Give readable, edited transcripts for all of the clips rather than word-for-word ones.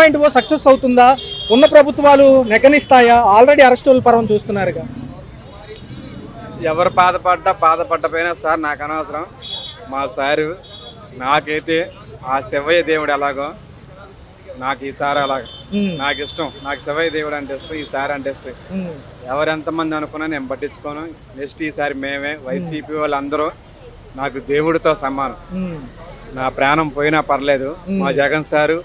2.0 success అవుతుందా? ఉన్న ప్రభుత్వాలు నెగ్గనిస్తాయా? ఆల్రెడీ అరెస్టుల పర్వం చూస్తున్నారుగా. ఎవరు బాధపడ్డపోయినా సార్ నాకు అనవసరం. మా సారు నాకైతే ఆ శివయ్య దేవుడు ఎలాగో నాకు ఈసారి అలాగ నాకు ఇష్టం. నాకు శివయ్య దేవుడు అంటే ఇష్టం, ఈసారి అంటే ఇష్టం. ఎవరెంతమంది అనుకున్నా నేను పట్టించుకోను. నెక్స్ట్ ఈసారి మేమే వైసీపీ వాళ్ళందరూ నాకు దేవుడితో సమానం. నా ప్రాణం పోయినా పర్లేదు. మా జగన్ సారు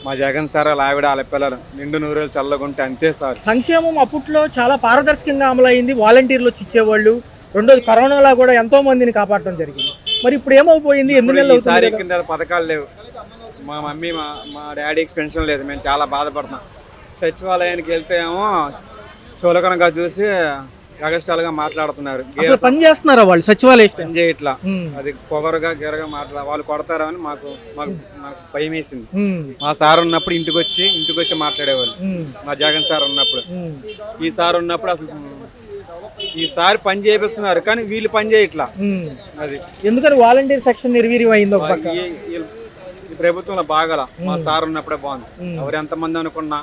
వాళ్ళ ఆవిడ వాళ్ళ పిల్లలు నిండు నూరేళ్ళు చల్లగుంటే అంతే సార్. సంక్షేమం అప్పట్లో చాలా పారదర్శకంగా అమలైంది. వాలంటీర్లు వచ్చి ఇచ్చేవాళ్ళు. రెండోది కరోనాలో కూడా ఎంతో మందిని కాపాడటం జరిగింది. మరి ఇప్పుడు ఏమైపోయింది? ఎన్ని నెలలు ఈసారి కింద పథకాలు లేవు. మా మమ్మీ మా డాడీకి పెన్షన్ లేదు. మేము చాలా బాధపడుతున్నాం. సచివాలయానికి వెళ్తే ఏమో చులకనగా చూసి ఎగస్టాలుగా మాట్లాడుతున్నారు. అసలు పని చేస్తున్నారా వాళ్ళు? సచివాలయం పని చేయట్లా. అది పొగరుగా గిరగా వాళ్ళు కొడతారా అని మాకు భయం వేసింది. మా సార్ ఉన్నప్పుడు ఇంటికి వచ్చి మాట్లాడేవాళ్ళు. మా జగన్ సార్ ఉన్నప్పుడు. ఈ సార్ ఉన్నప్పుడు అసలు ఈసారి పని చేపిస్తున్నారు కానీ వీళ్ళు పని చేయట్లా. అది ఎందుకని వాలంటీర్ సెక్షన్ నిర్వీర్యం అయింది. ఒక పక్క ఈ ప్రభుత్వంలో బాగాల. మా సార్ ఉన్నప్పుడే బాగుంది. ఎవరు ఎంతమంది అనుకున్నా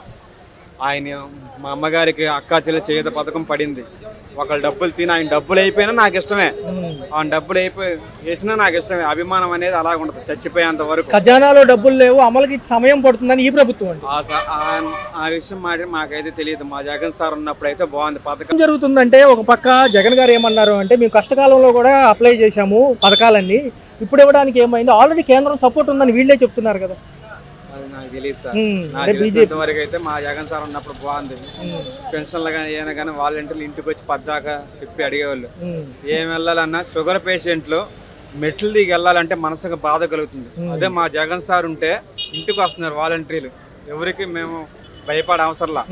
ఆయన మా అమ్మగారికి అక్కా చెల్లి చేత పథకం పడింది. ఒకళ్ళు డబ్బులు తిని ఆయన డబ్బులు అయిపోయినా నాకు ఇష్టమే. ఆయన డబ్బులు వేసినా నాకు ఇష్టమే. అభిమానం అనేది అలాగ ఉండదు చచ్చిపోయేంత వరకు. ఖజానాలో డబ్బులు లేవు, అమలుకి సమయం పడుతుందని ఈ ప్రభుత్వం ఆ విషయం మాకైతే తెలియదు. మా జగన్ సార్ ఉన్నప్పుడు అయితే బాగుంది. పథకం జరుగుతుందంటే ఒక పక్క జగన్ గారు ఏమన్నారు అంటే మేము కష్టకాలంలో కూడా అప్లై చేశాము పథకాలన్నీ, ఇప్పుడు ఇవ్వడానికి ఏమైంది? ఆల్రెడీ కేంద్రం సపోర్ట్ ఉందని వీళ్ళే చెప్తున్నారు కదా. అది నాకు తెలియదు సార్. నాకు తెలిసినంత వరకు అయితే మా జగన్ సార్ ఉన్నప్పుడు బాగుంది. పెన్షన్లు కానీ ఏమైనా కానీ వాలంటీర్లు ఇంటికి వచ్చి పద్దాకా చెప్పి అడిగేవాళ్ళు. ఏం వెళ్ళాలన్నా షుగర్ పేషెంట్లు మెట్లు దిగి వెళ్ళాలంటే మనసుకు బాధ కలుగుతుంది. అదే మా జగన్ సార్ ఉంటే ఇంటికి వస్తున్నారు వాలంటీర్లు. ఎవరికి మేము భయపడే అవసరంలా.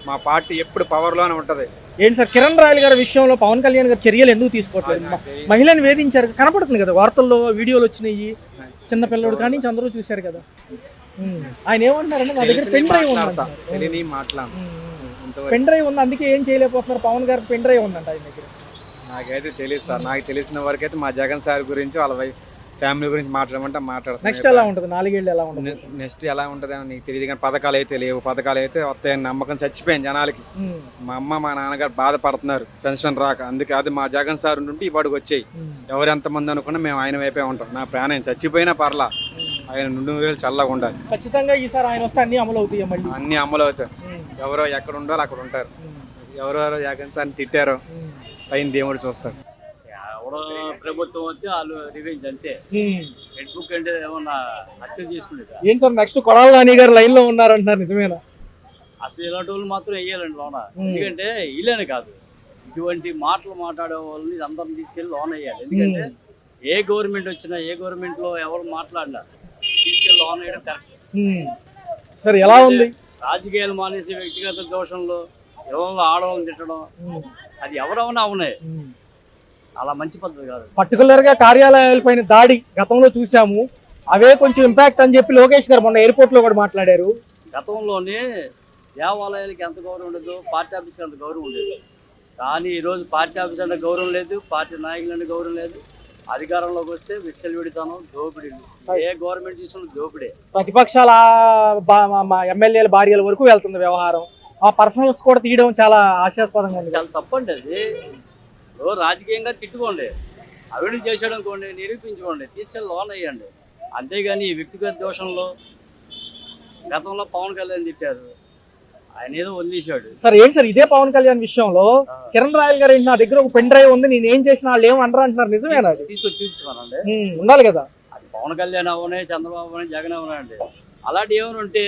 మా పార్టీ ఎప్పుడు పవర్ లోనే ఉంటది. ఏంటి సార్ కిరణ్ రాయల్ గారి విషయంలో పవన్ కళ్యాణ్ గారు చర్యలు ఎందుకు తీసుకోవట్లేదు? మహిళని వేధించారు, కనపడుతుంది కదా వార్తల్లో, వీడియోలు వచ్చినాయి. చిన్న పిల్లడు కానీ అందరూ చూశారు కదా. ఆయన ఏమంటారంటే మా దగ్గర పెన్ డ్రైవ్ పెన్ డ్రైవ్ ఉంది, అందుకే ఏం చేయలేకపోతున్నారు. పవన్ గారికి పెన్ డ్రైవ్ ఉందంట ఆయన దగ్గర. నాకైతే తెలియదు సార్. నాకు తెలిసిన వరకు అయితే మా జగన్ సార్ గురించి వాళ్ళ ఫ్యామిలీ గురించి మాట్లాడమంటే మాట్లాడతాను. నెక్స్ట్ ఎలా ఉంటుంది? 4 ఏళ్ళు ఎలా ఉంటుంది? నెక్స్ట్ ఎలా ఉంటుంది నీకు తెలియదు కానీ పథకాలు అయితే లేవు. పథకాలు అయితే వస్తాయని నమ్మకం చచ్చిపోయింది జనాలకి. మా అమ్మ మా నాన్నగారు బాధపడుతున్నారు పెన్షన్ రాక. అందుకే అది మా జగన్ సార్ నుండి ఇప్పటికి వచ్చాయి. ఎవరు ఎంతమంది అనుకున్నా మేము ఆయన వైపే ఉంటాం. నా ప్రాణం చచ్చిపోయినా పర్లా, ఆయన 2 వేలు చల్లగా ఉండాలి. ఖచ్చితంగా ఈసారి ఆయన వస్తే అన్ని అమలు అవుతాయి. మళ్ళీ అన్ని అమలు అవుతాయి. ఎవరో ఎక్కడ ఉండాలో అక్కడ ఉంటారు. ఎవరెవరో జగన్ సార్ని తిట్టారో పైన దేవుడు చూస్తారు. ప్రభుత్వం వచ్చి వాళ్ళు రివెంజ్ అంతే. హెడ్ బుక్ అంటే ఏమన్నా హత్య చేసుకునేది. ఏం సార్ నెక్స్ట్ కొడాలి నాని గారు లైన్ లో ఉన్నారంటున్నారు, నిజమేనా? అసలు ఇలాంటి వాళ్ళు మాత్రం వేయాలండి లోన. ఎందుకంటే వీళ్ళని కాదు, ఇటువంటి మాటలు మాట్లాడే వాళ్ళని అందరిని తీసుకెళ్లి లోన్ వేయాలి. ఎందుకంటే ఏ గవర్నమెంట్ వచ్చినా, ఏ గవర్నమెంట్ లో ఎవరు మాట్లాడినా తీసుకెళ్లి లోన్ వేయడం కరెక్ట్. సరే ఎలా ఉంది? రాజకీయాలు మానేసి వ్యక్తిగత దోషంలో ఎవరు ఆడవాళ్ళని తిట్టడం, అది ఎవరవన్నా అవునాయి. అలా మంచి పద్ధతి కాదు. పర్టికులర్ గా కార్యాలయాలపైన దాడి గతంలో చూసాము. అవే కొంచెం ఇంపాక్ట్ అని చెప్పి లోకేష్ గారు మొన్న ఎయిర్పోర్ట్ లో కూడా మాట్లాడారు. గతంలోనే దేవాలయాలకి ఎంత గౌరవం ఉండదు, పార్టీ ఆఫీస్కి అంత గౌరవం ఉండేది. కానీ ఈరోజు పార్టీ ఆఫీస్ అంటే గౌరవం లేదు, పార్టీ నాయకులంటే గౌరవం లేదు. అధికారంలోకి వస్తే విచ్చలవిడితనం, దోపిడీలు. ఏ గవర్నమెంట్ తీసుకున్న దోపిడే. ప్రతిపక్షాల ఎమ్మెల్యేల భార్యల వరకు వెళ్తుంది వ్యవహారం. ఆ పర్సనల్స్ కూడా తీయడం చాలా హాస్యాస్పదంగా ఉంది. చాలా తప్పండి అది. రాజకీయంగా తిట్టుకోండి, అవినీతి చేసాడు అనుకోండి, నిరూపించుకోండి, తీసుకెళ్ళి లోన్ వేయండి. అంతేగాని ఈ వ్యక్తిగత దోషంలో గతంలో పవన్ కళ్యాణ్ తిట్టారు, ఆయన ఏదో వదిలేశాడు. సార్ ఏంటి సార్ ఇదే పవన్ కళ్యాణ్ విషయంలో కిరణ్ రాయల్ గారు నా దగ్గర ఒక పెన్ డ్రైవ్ ఉంది, నేను ఏం చేసిన వాళ్ళు ఏమంటారు అంటున్నారు, నిజమేనా? తీసుకొచ్చి చూపించమనండి. ఉండాలి కదా. అది పవన్ కళ్యాణ్ అవనే, చంద్రబాబు అవనే, జగన్ అవనే అండి. అలాంటి ఏమైనా ఉంటే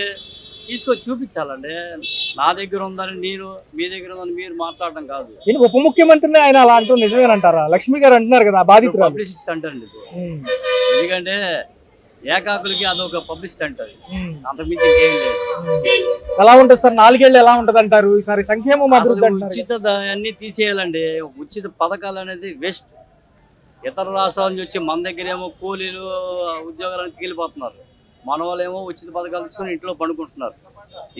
తీసుకొచ్చి చూపించాలండి. నా దగ్గర ఉందని నేను, మీ దగ్గర ఉందని మీరు మాట్లాడడం కాదు. ఉప ముఖ్యమంత్రిని ఆయన అలా అంటూ నిజమేనంటారా? లక్ష్మి గారు అంటున్నారు కదా బాధితులు. పబ్లిసిటీ అంటారండి ఇది. ఎందుకంటే ఏకాకులకి అదొక పబ్లిసిటీ అంటారు, అంతకుమించి ఇంకేం లేదు. ఎలా ఉంటుంది సార్ 4 ఏళ్ళు ఎలా ఉంటుంది అంటారు? ఈసారి సంక్షేమం ఉచిత అన్ని తీసేయాలండి. ఉచిత పథకాలు అనేది వేస్ట్. ఇతర రాష్ట్రాల నుంచి వచ్చి మన దగ్గర ఏమో కూలీలు ఉద్యోగాలను తిరిగిపోతున్నారు. మన వాళ్ళేమో ఉచిత పథకాలు తీసుకొని ఇంట్లో పండుకుంటున్నారు.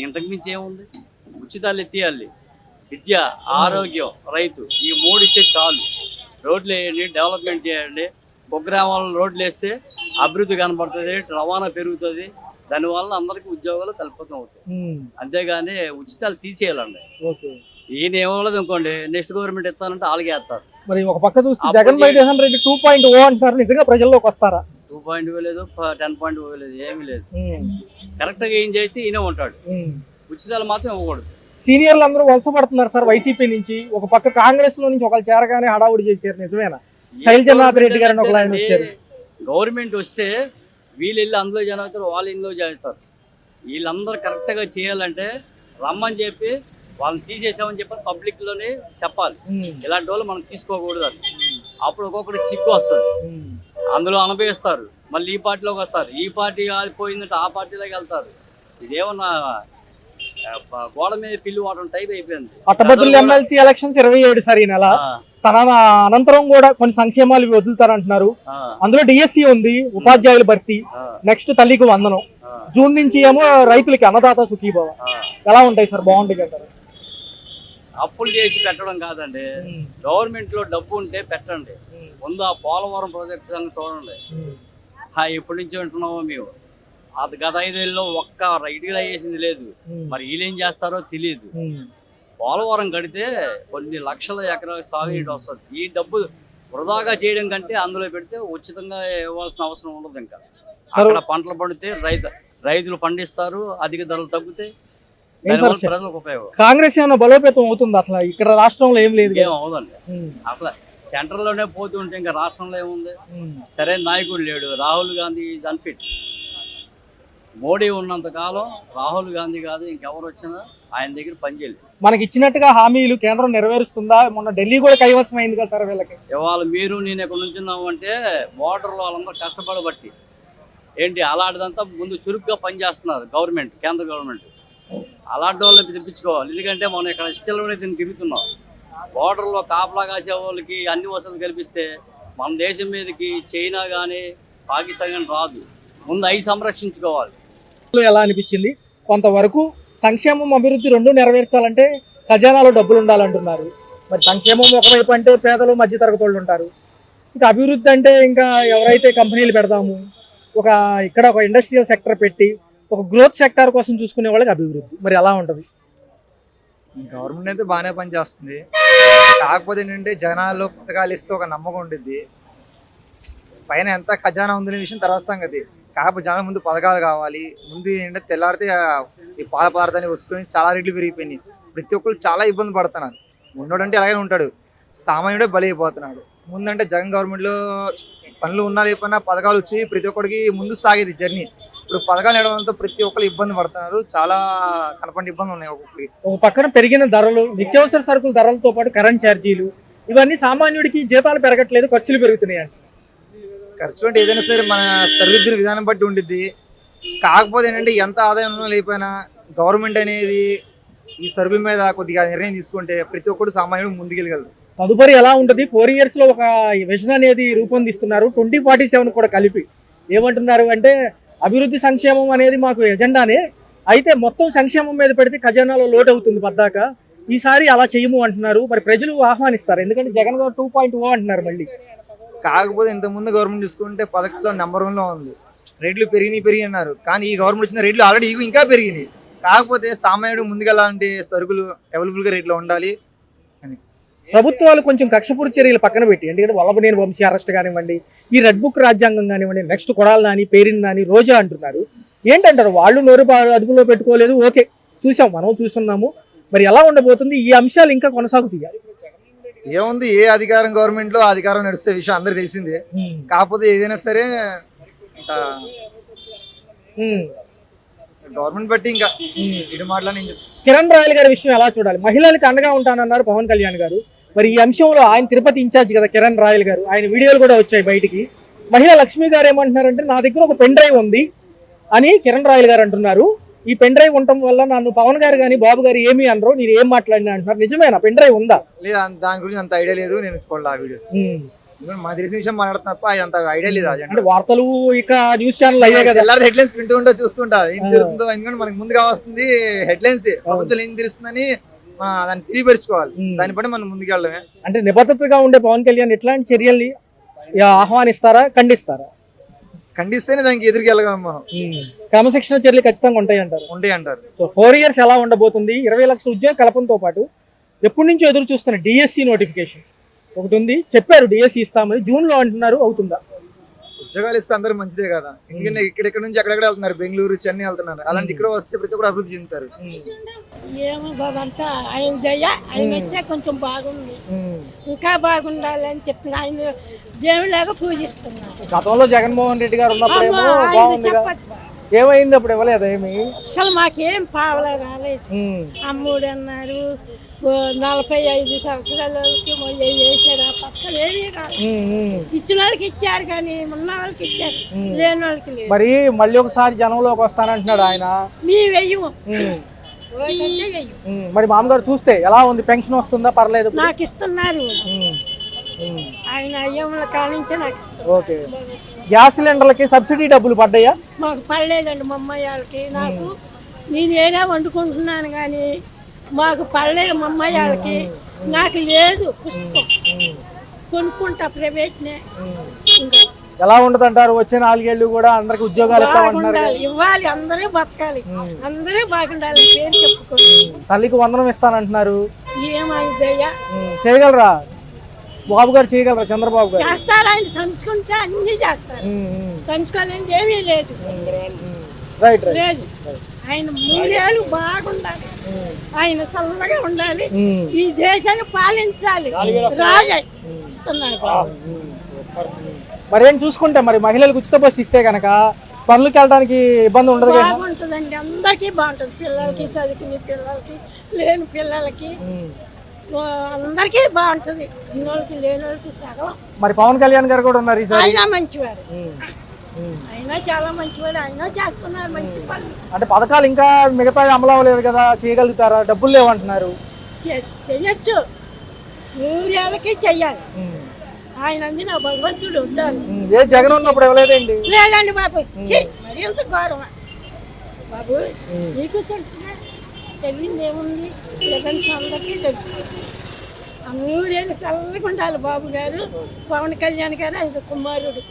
ఇంతకుమించి ఏముంది? ఉచితాలు ఎత్తియాలి. విద్య, ఆరోగ్యం, రైతు, ఈ 3 ఇచ్చే చాలు. రోడ్లు వేయండి, డెవలప్మెంట్ చేయండి. కుగ్రామాలను రోడ్లు వేస్తే అభివృద్ధి కనబడుతుంది, రవాణా పెరుగుతుంది, దానివల్ల అందరికీ ఉద్యోగాలు కల్పితం అవుతాయి. అంతేగాని ఉచితాలు తీసేయాలండి. ఓకే. ఈయన ఏమవ్వలేదు అనుకోండి, నెక్స్ట్ గవర్నమెంట్ ఇస్తానంటే అలాగే వేస్తారు. మరి ఒక పక్క చూస్తే జగన్మోహన్ రెడ్డి 2.0 అంటున్నారు, నిజంగా ప్రజల్లోకి వస్తారా? 2.0 లేదు, 10.0 లేదు, ఏమీ లేదు. కరెక్ట్ గా ఏం చేస్తే ఈయన ఉంటాడు. ఉచితాలు మాత్రం ఇవ్వకూడదు. సీనియర్లు అందరూ వలస పడుతున్నారు సార్ వైసీపీ నుంచి. ఒక పక్క కాంగ్రెస్ లో నుంచి ఒకళ్ళు చేరగానే హడావుడి చేశారు, నిజమేనా? శైలజనాథ్ రెడ్డి గారిని ఒక ఆయన వచ్చారు. గవర్నమెంట్ వస్తే వీళ్ళు వెళ్ళి అందులో జనం అవుతారు, వాళ్ళు ఇందులో చేస్తారు. వీళ్ళందరూ కరెక్ట్ గా చేయాలంటే రమ్మని చెప్పి వాళ్ళని తీసేసామని చెప్పి పబ్లిక్ లోనే చెప్పాలి. ఇలాంటి వాళ్ళు మనం తీసుకోకూడదు అని. అప్పుడు ఒక్కొక్కటి సిగ్గు వస్తుంది, అందులో అనుభవిస్తారు. మళ్ళీ ఈ పార్టీలోకి వస్తారు, ఈ పార్టీ పోయిందంటే ఆ పార్టీలోకి వెళ్తారు. ఇదేమన్నా గోడ మీద పిల్లి వాడడం టైప్ అయిపోయింది. పట్టభద్రుల ఎమ్మెల్సీ ఎలక్షన్స్ 27 సార్ ఈ నెల. తన అనంతరం కూడా కొన్ని సంక్షేమాలు వదులుతారంటున్నారు. అందులో డిఎస్సి ఉంది, ఉపాధ్యాయుల భర్తీ, నెక్స్ట్ తల్లికి వందనం, జూన్ నుంచి ఏమో రైతులకి అన్నదాత సుఖీభవ. ఎలా ఉంటాయి సార్? బాగుంటాయి అంటారు? అప్పులు చేసి పెట్టడం కాదండి, గవర్నమెంట్ లో డబ్బు ఉంటే పెట్టండి. ముందు ఆ పోలవరం ప్రాజెక్ట్ సంగతి చూడండి. ఎప్పటి నుంచి వింటున్నామో మేము. అది గత 5 ఏళ్ళలో ఒక్క రైతుగా వేసింది లేదు. మరి వీళ్ళేం చేస్తారో తెలియదు. పోలవరం కడితే కొన్ని లక్షల ఎకరాల సాగునీటి వస్తుంది. ఈ డబ్బు వృధాగా చేయడం కంటే అందులో పెడితే ఉచితంగా ఇవ్వాల్సిన అవసరం ఉండదు. ఇంకా అక్కడ పంటలు పండితే రైతులు పండిస్తారు, అధిక ధరలు తగ్గుతాయి, ప్రజలకు ఉపయోగం. కాంగ్రెస్ ఏమైనా బలోపేతం అవుతుంది? అసలు ఇక్కడ రాష్ట్రంలో ఏం లేదు, ఏం అవదండి. అసలు సెంట్రల్ లోనే పోతుంటే ఇంకా రాష్ట్రంలో ఏముంది? సరైన నాయకుడు లేడు. Rahul Gandhi is unfit. మోడీ ఉన్నంత కాలం రాహుల్ గాంధీ కాదు ఇంకెవరు వచ్చినా ఆయన దగ్గర పనిచేయలేదు. మనకి ఇచ్చినట్టుగా హామీలు కేంద్రం నెరవేరుస్తుందా? మొన్న ఢిల్లీ కూడా కైవసం అయింది కదా సార్ వీళ్ళకి. ఇవాళ మీరు నేను ఇక్కడ నుంచున్నాము అంటే బోర్డర్లో వాళ్ళందరూ కష్టపడబట్టి ఏంటి అలాంటిదంతా ముందు చురుగ్గా పనిచేస్తున్నారు గవర్నమెంట్, కేంద్ర గవర్నమెంట్. అలాంటి వాళ్ళని తెప్పించుకోవాలి. ఎందుకంటే మనం ఇక్కడ ఇష్టంలోనే దీన్ని తిరుగుతున్నాం. బోర్డర్లో కాపలా కాసే వాళ్ళకి అన్ని వసతులు కల్పిస్తే మన దేశం మీదకి చైనా కానీ పాకిస్తాన్ కానీ రాదు. ముందు అవి సంరక్షించుకోవాలి. ఎలా అనిపించింది? కొంతవరకు సంక్షేమం అభివృద్ధి రెండు నెరవేర్చాలంటే ఖజానాలో డబ్బులు ఉండాలంటున్నారు. మరి సంక్షేమం ఒకవైపు అంటే పేదలు మధ్యతరగతి వాళ్ళు ఉంటారు. ఇంకా అభివృద్ధి అంటే ఇంకా ఎవరైతే కంపెనీలు పెడదాము, ఇక్కడ ఒక ఇండస్ట్రియల్ సెక్టర్ పెట్టి ఒక గ్రోత్ సెక్టర్ కోసం చూసుకునే వాళ్ళకి అభివృద్ధి. మరి ఎలా ఉంటుంది? గవర్నమెంట్ అయితే బాగానే పనిచేస్తుంది. కాకపోతే ఏంటంటే జనాల్లో పథకాలు ఇస్తే ఒక నమ్మకం ఉంటుంది. పైన ఎంత ఖజానా ఉందనే విషయం తర్వాత సంగతి. కాకపోతే జనాల ముందు పథకాలు కావాలి. ముందు ఏంటంటే తెల్లారితే ఈ పాల పదార్థాన్ని వస్తుకొని చాలా రేట్లు పెరిగిపోయినాయి. ప్రతి ఒక్కరు చాలా ఇబ్బంది పడుతున్నారు. ఉన్నోడంటే అలాగే ఉంటాడు, సామాన్యుడే బలైపోతున్నాడు. ముందంటే జగన్ గవర్నమెంట్లో పనులు ఉన్నా లేకపోయినా పథకాలు వచ్చి ప్రతి ఒక్కరికి ముందు సాగేది జర్నీ. ఇప్పుడు పథకాలు ఇవ్వడంతో ప్రతి ఒక్కరు ఇబ్బంది పడుతున్నారు. చాలా కనపడి ఇబ్బంది ఉన్నాయి ఒక్కొక్కరికి. ఒక పక్కన పెరిగిన ధరలు, నిత్యావసర సరుకుల ధరలతో పాటు కరెంట్ ఛార్జీలు, ఇవన్నీ సామాన్యుడికి జీతాలు పెరగట్లేదు, ఖర్చులు పెరుగుతున్నాయి. ఖర్చు అంటే ఏదైనా సరే మన సరిదిద్దిన విధానం బట్టి ఉండిద్ది. కాకపోతే ఏంటంటే ఎంత ఆదాయం లేకపోయినా గవర్నమెంట్ అనేది ఈ సరుకుల మీద కొద్దిగా నిర్ణయం తీసుకుంటే ప్రతి ఒక్కరు సామాన్యుడు ముందుకెళ్ళగలరు. తదుపరి ఎలా ఉంటుంది? 4 years లో ఒక విజన్ అనేది రూపొందిస్తున్నారు, 2047 కూడా కలిపి. ఏమంటున్నారు అంటే అభివృద్ధి సంక్షేమం అనేది మాకు ఎజెండానే, అయితే మొత్తం సంక్షేమం మీద పెడితే ఖజానాలో లోటు అవుతుంది పద్దాక. ఈసారి అలా చేయము అంటున్నారు. మరి ప్రజలు ఆహ్వానిస్తారు, ఎందుకంటే జగన్ గారు 2.0 అంటున్నారు మళ్ళీ. కాకపోతే ఇంతకుముందు గవర్నమెంట్ చూసుకుంటే పథకంలో నెంబర్ 1లో ఉంది. రేట్లు పెరిగి అన్నారు. కానీ ఈ గవర్నమెంట్ వచ్చిన రేట్లు ఆల్రెడీ ఇంకా పెరిగినాయి. కాకపోతే సామాన్యుడు ముందుకెళ్ళాలంటే సరుకులు అవైలబుల్గా రేట్లో ఉండాలి అని. ప్రభుత్వాలు కొంచెం కక్షపూర్తి చర్యలు పక్కన పెట్టి, ఎందుకంటే వల్లభనేని వంశీ అరెస్ట్ కానివ్వండి, ఈ రెడ్ బుక్ రాజ్యాంగం కానివ్వండి, నెక్స్ట్ కొడాలి నాని, పేరిని నాని, రోజా అంటున్నారు. ఏంటంటారు? వాళ్ళు నోరు అదుపులో పెట్టుకోలేదు, ఓకే చూసాం, మనం చూస్తున్నాము. మరి ఎలా ఉండబోతుంది? ఈ అంశాలు ఇంకా కొనసాగుతాయి. ఏముంది, ఏ అధికారం గవర్నమెంట్ లో అధికారం నడిస్తే విషయం అందరికి తెలిసిందే. కాకపోతే ఏదైనా సరే గవర్నమెంట్ బట్టి ఇంకా ఇది మాట్లాడి. కిరణ్ రాయల్ గారి విషయం ఎలా చూడాలి? మహిళలకు అండగా ఉంటానన్నారు పవన్ కళ్యాణ్ గారు. మరి ఈ అంశంలో ఆయన తిరుపతి ఇన్ఛార్జ్ కదా కిరణ్ రాయల్ గారు, ఆయన వీడియోలు కూడా వచ్చాయి బయటికి. మహిళా లక్ష్మి గారు ఏమంటున్నారంటే నా దగ్గర ఒక పెన్ డ్రైవ్ ఉంది అని కిరణ్ రాయల్ గారు అంటున్నారు. ఈ పెన్ డ్రైవ్ ఉండటం వల్ల నన్ను పవన్ గారు కానీ బాబు గారు ఏమీ అనరు, నేను ఏం మాట్లాడినా అంటున్నారు. నిజమేనా? పెన్ డ్రైవ్ ఉందా? లేదా దాని గురించి అంత ఐడియా లేదు, నేను చూడాలి ఆ వీడియోస్. మన తెలిసిన విషయం మాట్లాడుతున్నా తప్ప అంత ఐడియా లేదు. అంటే వార్తలు ఇక న్యూస్ ఛానల్ అయ్యే కదా, எல்லாரும் హెడ్లైన్స్ వింటూ ఉంటా చూస్తుంటా ఏం జరుగుతుందో. ఎందుకంటే మనకి ముందుగా వస్తుంది హెడ్లైన్స్, ప్రపంచంలో ఏం తెలుస్తుందని మనం దాన్ని తెలియపరుచుకోవాలి. దాన్ని బట్టి మనం ముందుకు వెళ్ళడమే. అంటే నిబద్ధతగా ఉండే పవన్ కళ్యాణ్ ఎట్లాంటి చర్యల్ని ఆహ్వానిస్తారా, ఖండిస్తారా? ఖండిస్తేనే దానికి ఎదురుకి వెళ్ళగలం మనం. క్రమశిక్షణ చర్యలు ఖచ్చితంగా ఉంటాయి అంటారు. ఉంటాయి అంటారు. సో 4 years ఎలా ఉండబోతుంది? 20 లక్షల ఉద్యోగ కల్పనతో పాటు ఎప్పటి నుంచో ఎదురు చూస్తున్న డిఎస్సి నోటిఫికేషన్ ఒకటి ఉంది. చెప్పారు డిఎస్సి ఇస్తామని, జూన్లో అంటున్నారు. అవుతుందా? ఉద్యోగాలు ఇస్తే అందరూ మంచిదే కదా. ఎందుకంటే ఇక్కడెక్కడ నుంచి అక్కడెక్కడ వెళ్తున్నారు, బెంగళూరు, చెన్నై వెళ్తున్నారు. అలాంటి ఇక్కడ వస్తే ప్రతి ఒక్కరు అభివృద్ధి చెందుతారు. ఏమో బాబు అంతా ఆయన దయ, ఆయన వచ్చే కొంచెం బాగుంది, ఇంకా బాగుండాలని చెప్తున్నా. ఆయన దేవుళ్ళగా పూజిస్తున్నారు. గతంలో జగన్మోహన్ రెడ్డి గారు ఉన్నప్పుడేమో ఆయన బాగుంది. చెప్పట్లా. ఏమైంది అప్పుడు? ఇవ్వలేదు ఏమి. అసలు మాకేం పావలా రాలేదు. అమ్ముడు అన్నారు, 45 సంవత్సరాలకి వేసారు. ఆ పక్కన ఏమీ కాదు. ఇచ్చిన వాళ్ళకి ఇచ్చారు కానీ ఉన్న వాళ్ళకి ఇచ్చారు, లేని వాళ్ళకి లేదు. మరి మళ్ళీ ఒకసారి జనంలోకి వస్తానంటున్నాడు ఆయన. మీ వెయ్యము మరి మామగారు చూస్తే ఎలా ఉంది? పెన్షన్ వస్తుందా? పర్లేదు. నాకు ఇస్తున్నారు. ఆయన అయ్యముల కానించే నాకు. ఓకే. గ్యాస్ సిలిండర్లకి సబ్సిడీ డబ్బులు పడ్డాయా? మాకు పడలేదండి. మా అమ్మాయి వాళ్ళకి, నాకు నేను ఏదో వండుకుంటున్నాను కానీ మాకు పడలేదు. మా అమ్మాయి వాళ్ళకి నాకు లేదు. పుస్తకం కొనుక్కుంటా ప్రైవేట్నే. ఎలా ఉండదు అంటారు? వచ్చే 4 ఏళ్ళు కూడా అందరికి ఉద్యోగాలు ఇస్తామంటున్నారు. ఇవ్వాలి, అందరూ బతకాలి, అందరూ బాగుండాలి, పేరు చెప్పుకోండి. తల్లికి వందనం ఇస్తానంటున్నారు. ఏమైందయ్యా? చేయగలరా బాబు గారు? చేయగలరా చంద్రబాబు గారు? చేస్తారు. ఆయన తలుచుకుంటే అన్ని చేస్తారు. తలుచుకోవాలని ఏమీ లేదు. రైట్ లేదు. ఆయన 3 ఏళ్ళు బాగుండాలి, ఆయన చల్లగా ఉండాలి, ఈ దేశాన్ని పాలించాలి. రాజు ఇస్తున్నాడు. మరేం చూసుకుంటే మరి మహిళలకు ఉచిత బస్సు ఇస్తే కనుక పనులకు వెళ్ళడానికి ఇబ్బంది ఉండదు కదా? బాగుంటుందండి, అందరికీ బాగుంటుంది. పిల్లలకి, చదువుకునే పిల్లలకి, లేని పిల్లలకి, అందరికీ బాగుంటుంది. ఇన్నోళ్ళకి లేని వాళ్ళకి సగం. మరి పవన్ కళ్యాణ్ గారు కూడా ఉన్నారు ఈసారి. ఆయన మంచివారు, ఆయన చాలా మంచివాడు. ఆయన చేస్తున్నారు మంచి పనులు. అంటే పథకాలు ఇంకా మిగతా అమలు అవ్వలేదు కదా, చేయగలుగుతారా? డబ్బులు లేవంటున్నారు. చెయ్యొచ్చు, 3 ఏళ్ళకి చెయ్యాలి. ఆయన అంది నా భగవంతుడు ఉండాలి. ఏ జగన్ ఉన్నప్పుడు ఇవ్వలేదండి? లేదండి బాబు, మరి ఎంత గౌరవ బాబు. నీకు తెలుసుగా, తెలియదు ఏముంది. జగన్ అందరికీ తెలుసు. 3 ఏళ్ళు చల్లగా ఉండాలి బాబు గారు. పవన్ కళ్యాణ్ గారు ఆయన కుమారుడు.